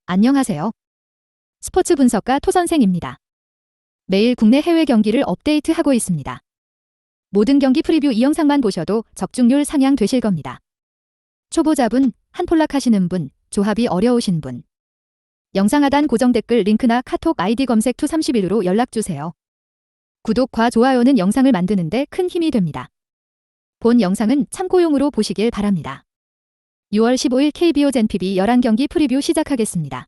안녕하세요. 스포츠 분석가 토선생입니다. 매일 국내 해외 경기를 업데이트하고 있습니다. 모든 경기 프리뷰 이 영상만 보셔도 적중률 상향 되실 겁니다. 초보자분, 한폴락 하시는 분, 조합이 어려우신 분. 영상 하단 고정 댓글 링크나 카톡 아이디 검색 투31로 연락주세요. 구독과 좋아요는 영상을 만드는데 큰 힘이 됩니다. 본 영상은 참고용으로 보시길 바랍니다. 6월 15일 KBO 젠PB 11경기 프리뷰 시작하겠습니다.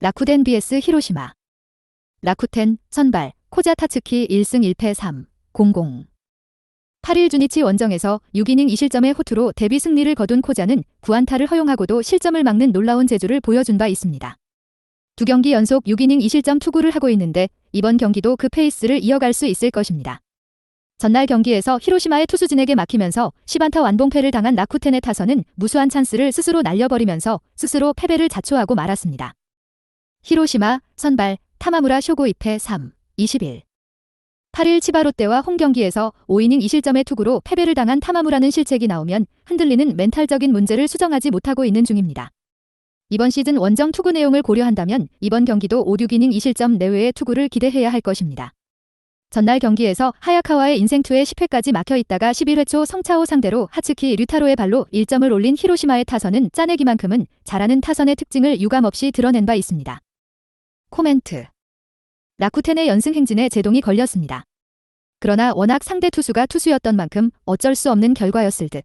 라쿠텐 vs 히로시마. 라쿠텐, 선발, 코자 타츠키 1승 1패 3, 0-0. 8일 주니치 원정에서 6이닝 2실점의 호투로 데뷔 승리를 거둔 코자는 구안타를 허용하고도 실점을 막는 놀라운 재주를 보여준 바 있습니다. 두 경기 연속 6이닝 2실점 투구를 하고 있는데 이번 경기도 그 페이스를 이어갈 수 있을 것입니다. 전날 경기에서 히로시마의 투수진에게 막히면서 10안타 완봉패를 당한 라쿠텐의 타선은 무수한 찬스를 스스로 날려버리면서 스스로 패배를 자초하고 말았습니다. 히로시마, 선발, 타마무라 쇼고 2패 3, 21. 8일 치바 롯데와 홈경기에서 5이닝 2실점의 투구로 패배를 당한 타마무라는 실책이 나오면 흔들리는 멘탈적인 문제를 수정하지 못하고 있는 중입니다. 이번 시즌 원정 투구 내용을 고려한다면 이번 경기도 5, 6이닝 2실점 내외의 투구를 기대해야 할 것입니다. 전날 경기에서 하야카와의 인생2에 10회까지 막혀있다가 11회 초 성차오 상대로 하츠키 류타로의 발로 1점을 올린 히로시마의 타선은 짜내기만큼은 잘하는 타선의 특징을 유감없이 드러낸 바 있습니다. 코멘트. 라쿠텐의 연승 행진에 제동이 걸렸습니다. 그러나 워낙 상대 투수가 투수였던 만큼 어쩔 수 없는 결과였을 듯.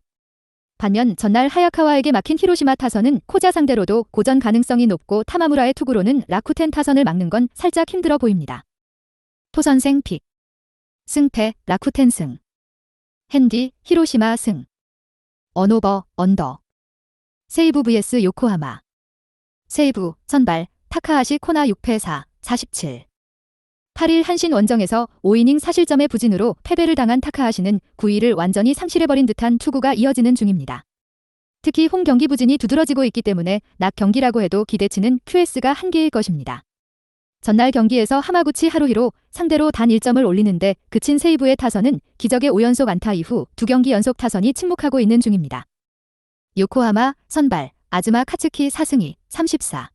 반면 전날 하야카와에게 막힌 히로시마 타선은 코자 상대로도 고전 가능성이 높고 타마무라의 투구로는 라쿠텐 타선을 막는 건 살짝 힘들어 보입니다. 토선생 픽. 승패, 라쿠텐 승. 핸디, 히로시마 승. 언오버, 언더. 세이브 vs 요코하마. 세이브, 선발, 타카하시 코나 6패 4, 47. 8일 한신 원정에서 5이닝 4실점의 부진으로 패배를 당한 타카하시는 9위를 완전히 상실해버린 듯한 투구가 이어지는 중입니다. 특히 홈 경기 부진이 두드러지고 있기 때문에 낮 경기라고 해도 기대치는 QS가 한계일 것입니다. 전날 경기에서 하마구치 하루히로 상대로 단 1점을 올리는데 그친 세이브의 타선은 기적의 5연속 안타 이후 2경기 연속 타선이 침묵하고 있는 중입니다. 요코하마, 선발, 아즈마 카츠키 4승2, 34.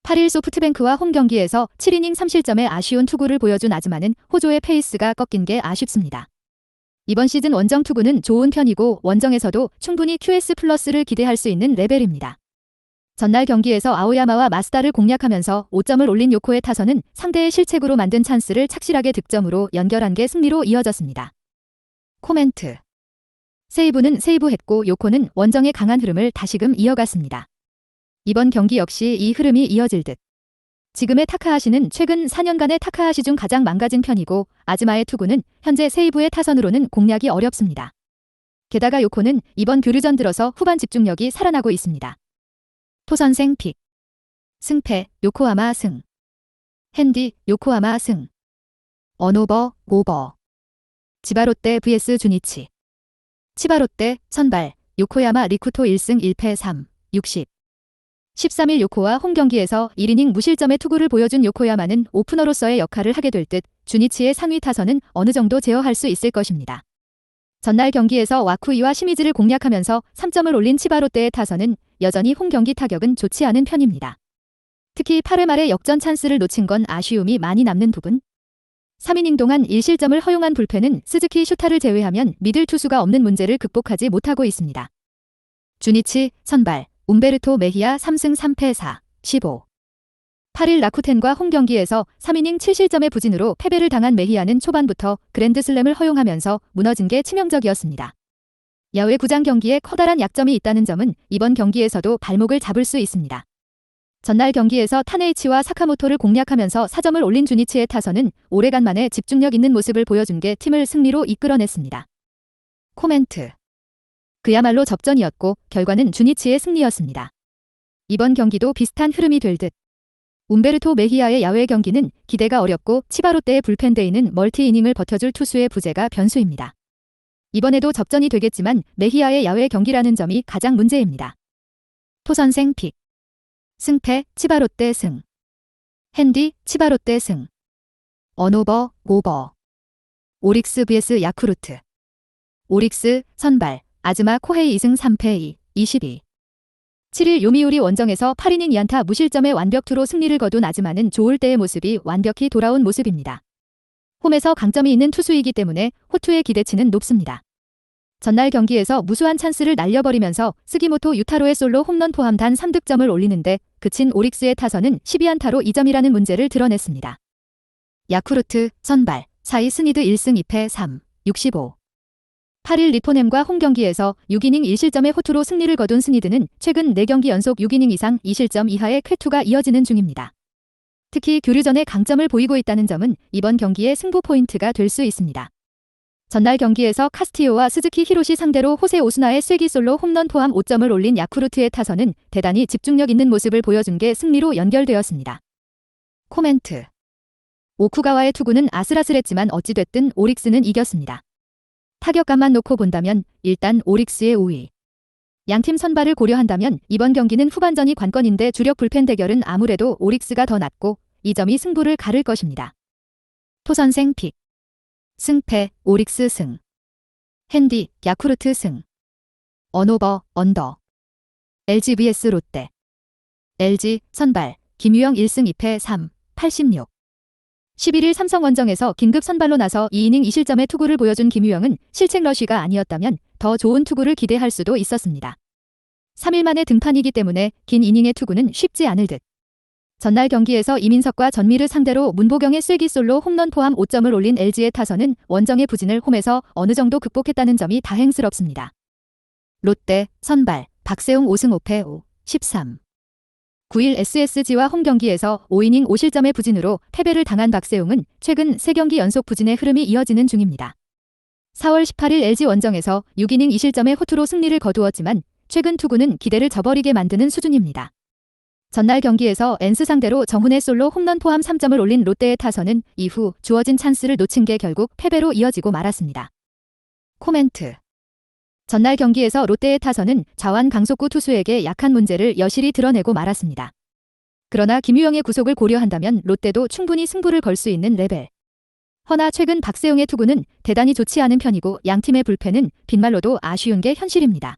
8일 소프트뱅크와 홈 경기에서 7이닝 3실점의 아쉬운 투구를 보여준 아즈마는 호조의 페이스가 꺾인 게 아쉽습니다. 이번 시즌 원정 투구는 좋은 편이고 원정에서도 충분히 QS 플러스를 기대할 수 있는 레벨입니다. 전날 경기에서 아오야마와 마스다를 공략하면서 5점을 올린 요코의 타선은 상대의 실책으로 만든 찬스를 착실하게 득점으로 연결한 게 승리로 이어졌습니다. 코멘트. 세이브는 세이브했고 요코는 원정의 강한 흐름을 다시금 이어갔습니다. 이번 경기 역시 이 흐름이 이어질 듯. 지금의 타카하시는 최근 4년간의 타카하시 중 가장 망가진 편이고 아즈마의 투구는 현재 세이브의 타선으로는 공략이 어렵습니다. 게다가 요코는 이번 교류전 들어서 후반 집중력이 살아나고 있습니다. 토선생 픽. 승패, 요코하마 승. 핸디, 요코하마 승. 언오버, 오버. 치바롯데 vs 주니치. 치바롯데, 선발, 요코야마 리쿠토 1승 1패 3, 60. 13일 요코와 홈 경기에서 1이닝 무실점의 투구를 보여준 요코야마는 오프너로서의 역할을 하게 될 듯 주니치의 상위 타선은 어느 정도 제어할 수 있을 것입니다. 전날 경기에서 와쿠이와 시미즈를 공략하면서 3점을 올린 치바롯데의 타선은 여전히 홈 경기 타격은 좋지 않은 편입니다. 특히 8회 말에 역전 찬스를 놓친 건 아쉬움이 많이 남는 부분. 3이닝 동안 1실점을 허용한 불펜은 스즈키 슈타를 제외하면 미들 투수가 없는 문제를 극복하지 못하고 있습니다. 주니치, 선발, 움베르토 메히아 3승 3패 4, 15. 8일 라쿠텐과 홈 경기에서 3이닝 7실점의 부진으로 패배를 당한 메히아는 초반부터 그랜드슬램을 허용하면서 무너진 게 치명적이었습니다. 야외 구장 경기에 커다란 약점이 있다는 점은 이번 경기에서도 발목을 잡을 수 있습니다. 전날 경기에서 타네이치와 사카모토를 공략하면서 4점을 올린 주니치의 타선은 오래간만에 집중력 있는 모습을 보여준 게 팀을 승리로 이끌어냈습니다. 코멘트. 그야말로 접전이었고 결과는 주니치의 승리였습니다. 이번 경기도 비슷한 흐름이 될 듯. 움베르토 메히아의 야외 경기는 기대가 어렵고 치바롯데의 불펜데이는 멀티이닝을 버텨줄 투수의 부재가 변수입니다. 이번에도 접전이 되겠지만 메히아의 야외 경기라는 점이 가장 문제입니다. 토선생 픽. 승패, 치바롯데 승. 핸디, 치바롯데 승. 언오버, 오버. 오릭스 vs 야쿠르트. 오릭스, 선발, 아즈마 코헤이 2승 3패 2, 22. 7일 요미우리 원정에서 8이닝 2안타 무실점의 완벽투로 승리를 거둔 아즈마는 좋을 때의 모습이 완벽히 돌아온 모습입니다. 홈에서 강점이 있는 투수이기 때문에 호투의 기대치는 높습니다. 전날 경기에서 무수한 찬스를 날려버리면서 스기모토 유타로의 솔로 홈런 포함 단 3득점을 올리는데 그친 오릭스의 타선은 12안타로 2점이라는 문제를 드러냈습니다. 야쿠르트 선발 4위 스니드 1승 2패 3, 65. 8일 리포넴과 홈경기에서 6이닝 1실점의 호투로 승리를 거둔 스니드는 최근 4경기 연속 6이닝 이상 2실점 이하의 쾌투가 이어지는 중입니다. 특히 교류전에 강점을 보이고 있다는 점은 이번 경기의 승부 포인트가 될 수 있습니다. 전날 경기에서 카스티오와 스즈키 히로시 상대로 호세 오스나의 쐐기 솔로 홈런 포함 5점을 올린 야쿠르트의 타선은 대단히 집중력 있는 모습을 보여준 게 승리로 연결되었습니다. 코멘트. 오쿠가와의 투구는 아슬아슬했지만 어찌됐든 오릭스는 이겼습니다. 타격감만 놓고 본다면 일단 오릭스의 5위. 양팀 선발을 고려한다면 이번 경기는 후반전이 관건인데 주력 불펜 대결은 아무래도 오릭스가 더 낫고 이 점이 승부를 가를 것입니다. 토선생 픽. 승패 오릭스 승. 핸디 야쿠르트 승. 언오버 언더. LG vs 롯데. LG 선발 김유영 1승 2패 3, 86. 11일 삼성원정에서 긴급 선발로 나서 2이닝 2실점의 투구를 보여준 김유영은 실책 러쉬가 아니었다면 더 좋은 투구를 기대할 수도 있었습니다. 3일 만에 등판이기 때문에 긴 이닝의 투구는 쉽지 않을 듯. 전날 경기에서 이민석과 전미를 상대로 문보경의 쐐기 솔로 홈런 포함 5점을 올린 LG의 타선은 원정의 부진을 홈에서 어느 정도 극복했다는 점이 다행스럽습니다. 롯데 선발 박세웅 5승 5패 5, 13. 9일 SSG와 홈경기에서 5이닝 5실점의 부진으로 패배를 당한 박세웅은 최근 3경기 연속 부진의 흐름이 이어지는 중입니다. 4월 18일 LG 원정에서 6이닝 2실점의 호투로 승리를 거두었지만 최근 투구는 기대를 저버리게 만드는 수준입니다. 전날 경기에서 엔스 상대로 정훈의 솔로 홈런 포함 3점을 올린 롯데의 타선은 이후 주어진 찬스를 놓친 게 결국 패배로 이어지고 말았습니다. 코멘트. 전날 경기에서 롯데의 타선은 좌완 강속구 투수에게 약한 문제를 여실히 드러내고 말았습니다. 그러나 김유영의 구속을 고려한다면 롯데도 충분히 승부를 걸 수 있는 레벨. 허나 최근 박세웅의 투구는 대단히 좋지 않은 편이고 양팀의 불펜은 빈말로도 아쉬운 게 현실입니다.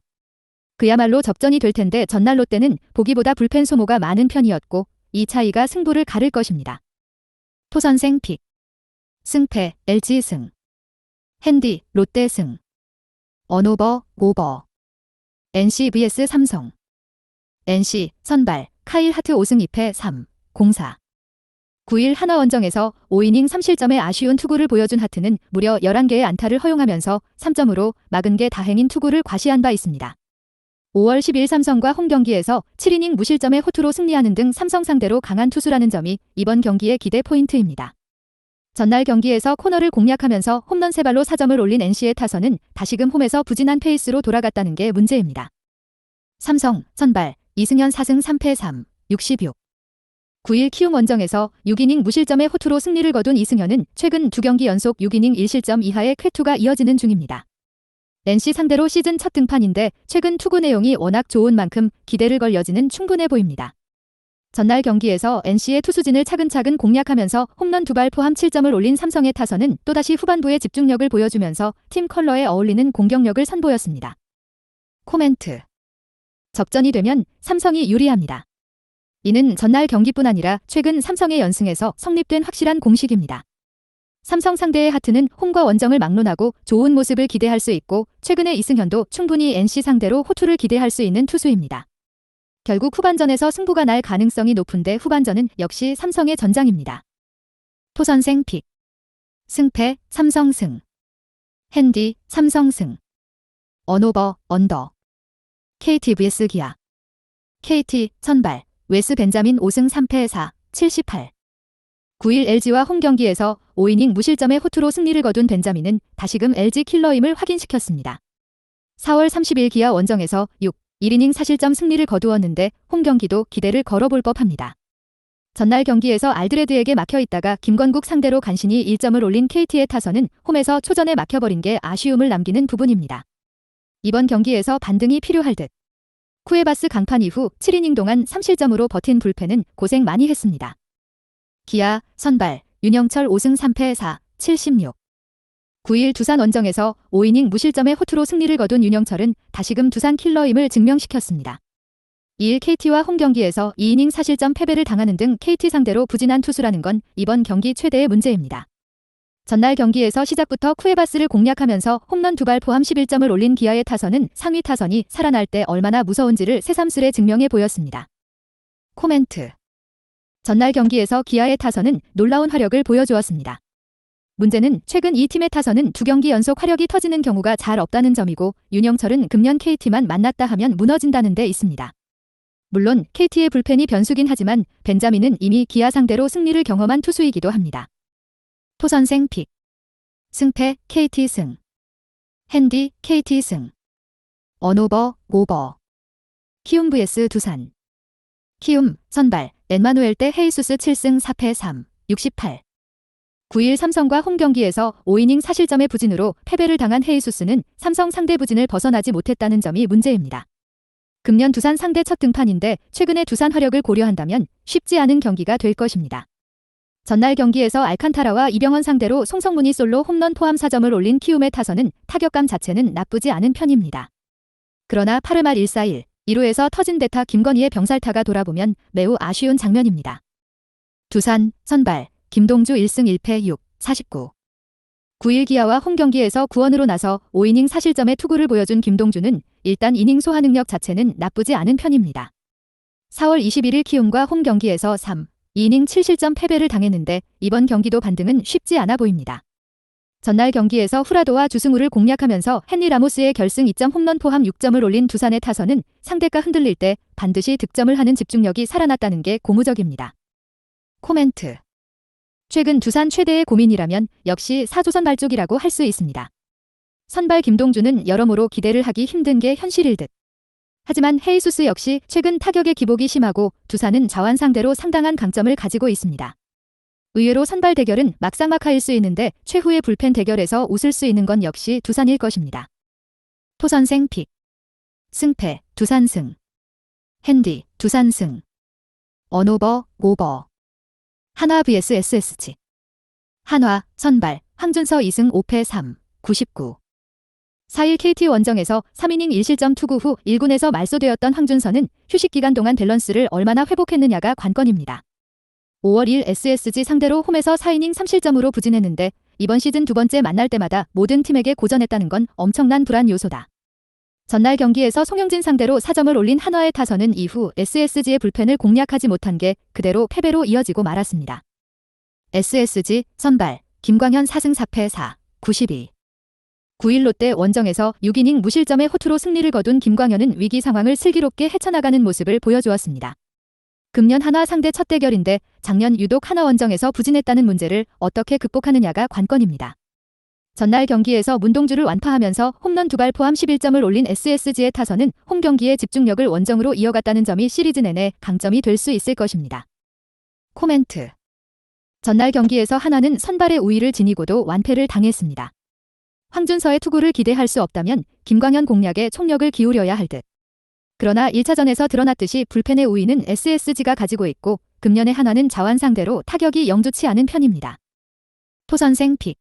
그야말로 접전이 될 텐데 전날 롯데는 보기보다 불펜 소모가 많은 편이었고 이 차이가 승부를 가를 것입니다. 토선생 픽. 승패 LG 승. 핸디 롯데 승. 언오버 오버. NC vs 삼성. NC 선발 카일 하트 5승 2패 3, 04. 9일 하나원정에서 5이닝 3실점의 아쉬운 투구를 보여준 하트는 무려 11개의 안타를 허용하면서 3점으로 막은 게 다행인 투구를 과시한 바 있습니다. 5월 10일 삼성과 홈경기에서 7이닝 무실점의 호투로 승리하는 등 삼성 상대로 강한 투수라는 점이 이번 경기의 기대 포인트입니다. 전날 경기에서 코너를 공략하면서 홈런 3발로 4점을 올린 NC의 타선은 다시금 홈에서 부진한 페이스로 돌아갔다는 게 문제입니다. 삼성 선발 이승현 4승 3패 3, 66. 9일 키움 원정에서 6이닝 무실점의 호투로 승리를 거둔 이승현은 최근 2경기 연속 6이닝 1실점 이하의 쾌투가 이어지는 중입니다. NC 상대로 시즌 첫 등판인데 최근 투구 내용이 워낙 좋은 만큼 기대를 걸 여지는 충분해 보입니다. 전날 경기에서 NC의 투수진을 차근차근 공략하면서 홈런 2발 포함 7점을 올린 삼성의 타선은 또다시 후반부에 집중력을 보여주면서 팀 컬러에 어울리는 공격력을 선보였습니다. 코멘트. 접전이 되면 삼성이 유리합니다. 이는 전날 경기뿐 아니라 최근 삼성의 연승에서 성립된 확실한 공식입니다. 삼성 상대의 하트는 홈과 원정을 막론하고 좋은 모습을 기대할 수 있고 최근의 이승현도 충분히 NC 상대로 호투를 기대할 수 있는 투수입니다. 결국 후반전에서 승부가 날 가능성이 높은데 후반전은 역시 삼성의 전장입니다. 토선생 픽. 승패 삼성 승. 핸디 삼성 승. 언오버 언더. KT vs 기아. KT 선발 웨스 벤자민 5승 3패 4, 78. 9일 LG와 홈경기에서 5이닝 무실점의 호투로 승리를 거둔 벤자민은 다시금 LG 킬러임을 확인시켰습니다. 4월 30일 기아 원정에서 6, 1이닝 4실점 승리를 거두었는데 홈경기도 기대를 걸어볼 법합니다. 전날 경기에서 알드레드에게 막혀있다가 김건국 상대로 간신히 1점을 올린 KT의 타선은 홈에서 초전에 막혀버린 게 아쉬움을 남기는 부분입니다. 이번 경기에서 반등이 필요할 듯. 쿠에바스 강판 이후 7이닝 동안 3실점으로 버틴 불펜은 고생 많이 했습니다. 기아 선발 윤영철 5승 3패 4, 76. 9일 두산 원정에서 5이닝 무실점의 호투로 승리를 거둔 윤영철은 다시금 두산 킬러임을 증명시켰습니다. 2일 KT와 홈 경기에서 2이닝 사실점 패배를 당하는 등 KT 상대로 부진한 투수라는 건 이번 경기 최대의 문제입니다. 전날 경기에서 시작부터 쿠에바스를 공략하면서 홈런 2발 포함 11점을 올린 기아의 타선은 상위 타선이 살아날 때 얼마나 무서운지를 새삼스레 증명해 보였습니다. 코멘트. 전날 경기에서 기아의 타선은 놀라운 화력을 보여주었습니다. 문제는 최근 이 팀의 타선은 2경기 연속 화력이 터지는 경우가 잘 없다는 점이고 윤영철은 금년 KT만 만났다 하면 무너진다는 데 있습니다. 물론 KT의 불펜이 변수긴 하지만 벤자민은 이미 기아 상대로 승리를 경험한 투수이기도 합니다. 토선생 픽. 승패 KT 승. 핸디 KT 승. 언오버 오버. 키움 vs 두산. 키움 선발 엔마누엘 대 헤이수스 7승 4패 3, 68. 9일 삼성과 홈 경기에서 5이닝 사실점의 부진으로 패배를 당한 헤이수스는 삼성 상대 부진을 벗어나지 못했다는 점이 문제입니다. 금년 두산 상대 첫 등판인데 최근의 두산 화력을 고려한다면 쉽지 않은 경기가 될 것입니다. 전날 경기에서 알칸타라와 이병헌 상대로 송성문이 솔로 홈런 포함 4점을 올린 키움의 타선은 타격감 자체는 나쁘지 않은 편입니다. 그러나 8회 말 1-4-1, 2루에서 터진 대타 김건희의 병살타가 돌아보면 매우 아쉬운 장면입니다. 두산 선발 김동주 1승 1패 6, 49. 9일 기아와 홈 경기에서 구원으로 나서 5이닝 사실점의 투구를 보여준 김동주는 일단 이닝 소화 능력 자체는 나쁘지 않은 편입니다. 4월 21일 키움과 홈 경기에서 3, 2이닝 7실점 패배를 당했는데 이번 경기도 반등은 쉽지 않아 보입니다. 전날 경기에서 후라도와 주승우를 공략하면서 헨리 라모스의 결승 2점 홈런 포함 6점을 올린 두산의 타선은 상대가 흔들릴 때 반드시 득점을 하는 집중력이 살아났다는 게 고무적입니다. 코멘트. 최근 두산 최대의 고민이라면 역시 사조선 발족이라고 할 수 있습니다. 선발 김동주는 여러모로 기대를 하기 힘든 게 현실일 듯. 하지만 헤이수스 역시 최근 타격의 기복이 심하고 두산은 자완 상대로 상당한 강점을 가지고 있습니다. 의외로 선발 대결은 막상막하일 수 있는데 최후의 불펜 대결에서 웃을 수 있는 건 역시 두산일 것입니다. 토선생 픽. 승패 두산 승. 핸디 두산 승. 언오버 오버. 한화 vs SSG. 한화 선발 황준서 2승 5패 3, 99. 4일 KT 원정에서 3이닝 1실점 투구 후 1군에서 말소되었던 황준서는 휴식 기간 동안 밸런스를 얼마나 회복했느냐가 관건입니다. 5월 1일 SSG 상대로 홈에서 4이닝 3실점으로 부진했는데 이번 시즌 두 번째 만날 때마다 모든 팀에게 고전했다는 건 엄청난 불안 요소다. 전날 경기에서 송영진 상대로 4점을 올린 한화의 타선은 이후 SSG의 불펜을 공략하지 못한 게 그대로 패배로 이어지고 말았습니다. SSG 선발 김광현 4승 4패 4, 92. 9일 롯데 원정에서 6이닝 무실점의 호투로 승리를 거둔 김광현은 위기 상황을 슬기롭게 헤쳐나가는 모습을 보여주었습니다. 금년 한화 상대 첫 대결인데 작년 유독 한화 원정에서 부진했다는 문제를 어떻게 극복하느냐가 관건입니다. 전날 경기에서 문동주를 완파하면서 홈런 2발 포함 11점을 올린 SSG의 타선은 홈 경기의 집중력을 원정으로 이어갔다는 점이 시리즈 내내 강점이 될 수 있을 것입니다. 코멘트. 전날 경기에서 한화는 선발의 우위를 지니고도 완패를 당했습니다. 황준서의 투구를 기대할 수 없다면 김광현 공략에 총력을 기울여야 할 듯. 그러나 1차전에서 드러났듯이 불펜의 우위는 SSG가 가지고 있고 금년의 한화는 자완 상대로 타격이 영좋지 않은 편입니다. 토선생 픽.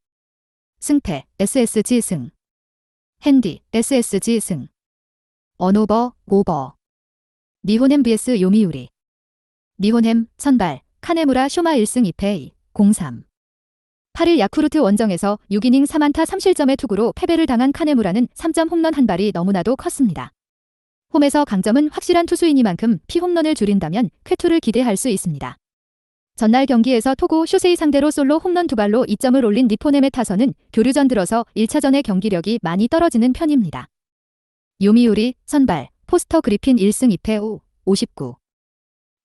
승패 SSG 승. 핸디 SSG 승. 언오버 오버. 니혼햄 vs 요미우리. 니혼햄 선발 카네무라 쇼마 1승 2패 03. 8일 야쿠르트 원정에서 6이닝 3안타 3실점의 투구로 패배를 당한 카네무라는 3점 홈런 한 발이 너무나도 컸습니다. 홈에서 강점은 확실한 투수이니만큼 피홈런을 줄인다면 쾌투를 기대할 수 있습니다. 전날 경기에서 토고 쇼세이 상대로 솔로 홈런 2발로 2점을 올린 니포넴의 타선은 교류전 들어서 1차전의 경기력이 많이 떨어지는 편입니다. 요미우리 선발 포스터 그리핀 1승 2패 5, 59.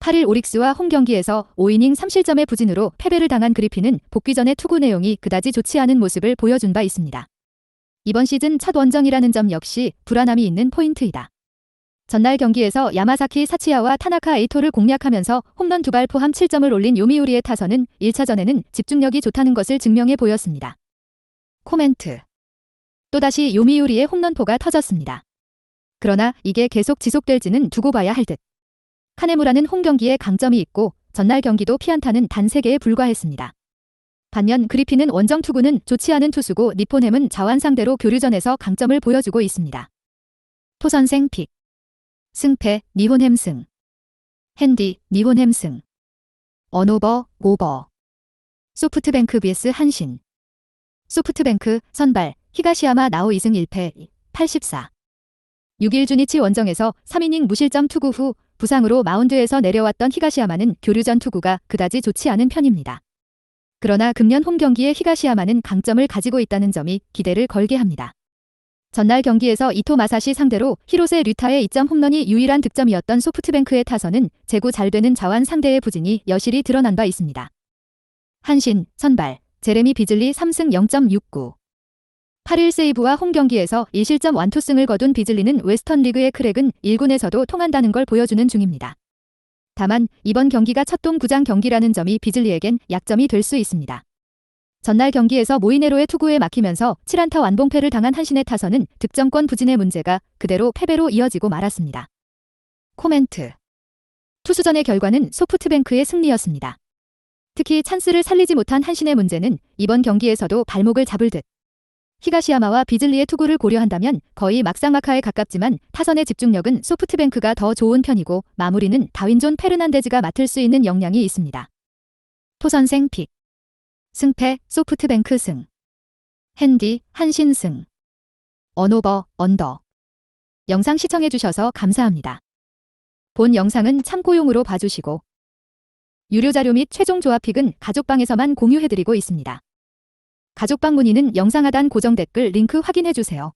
8일 오릭스와 홈 경기에서 5이닝 3실점의 부진으로 패배를 당한 그리핀은 복귀 전의 투구 내용이 그다지 좋지 않은 모습을 보여준 바 있습니다. 이번 시즌 첫 원정이라는 점 역시 불안함이 있는 포인트이다. 전날 경기에서 야마사키 사치야와 타나카 에이토를 공략하면서 홈런 2발 포함 7점을 올린 요미우리의 타선은 1차전에는 집중력이 좋다는 것을 증명해 보였습니다. 코멘트. 또다시 요미우리의 홈런포가 터졌습니다. 그러나 이게 계속 지속될지는 두고 봐야 할 듯. 카네무라는 홈 경기에 강점이 있고 전날 경기도 피안타는 단 3개에 불과했습니다. 반면 그리핀은 원정 투구는 좋지 않은 투수고 니포넴은 자완 상대로 교류전에서 강점을 보여주고 있습니다. 토선생 픽. 승패, 니혼햄 승. 핸디, 니혼햄 승. 언오버, 오버. 소프트뱅크 vs 한신. 소프트뱅크, 선발, 히가시야마 나오 2승 1패, 84. 6일 주니치 원정에서 3이닝 무실점 투구 후 부상으로 마운드에서 내려왔던 히가시야마는 교류전 투구가 그다지 좋지 않은 편입니다. 그러나 금년 홈 경기에 히가시야마는 강점을 가지고 있다는 점이 기대를 걸게 합니다. 전날 경기에서 이토 마사시 상대로 히로세 류타의 2점 홈런이 유일한 득점이었던 소프트뱅크의 타선은 제구 잘 되는 자완 상대의 부진이 여실히 드러난 바 있습니다. 한신, 선발, 제레미 비즐리 3승 0.69. 8일 세이브와 홈 경기에서 1실점 완투승을 거둔 비즐리는 웨스턴 리그의 크랙은 1군에서도 통한다는 걸 보여주는 중입니다. 다만 이번 경기가 첫 돔구장 경기라는 점이 비즐리에겐 약점이 될 수 있습니다. 전날 경기에서 모이네로의 투구에 막히면서 7안타 완봉패를 당한 한신의 타선은 득점권 부진의 문제가 그대로 패배로 이어지고 말았습니다. 코멘트. 투수전의 결과는 소프트뱅크의 승리였습니다. 특히 찬스를 살리지 못한 한신의 문제는 이번 경기에서도 발목을 잡을 듯. 히가시야마와 비즐리의 투구를 고려한다면 거의 막상막하에 가깝지만 타선의 집중력은 소프트뱅크가 더 좋은 편이고 마무리는 다윈존 페르난데즈가 맡을 수 있는 역량이 있습니다. 토선생 픽. 승패, 소프트뱅크 승. 핸디, 한신 승. 언오버, 언더. 영상 시청해주셔서 감사합니다. 본 영상은 참고용으로 봐주시고 유료 자료 및 최종 조합픽은 가족방에서만 공유해드리고 있습니다. 가족방 문의는 영상 하단 고정 댓글 링크 확인해주세요.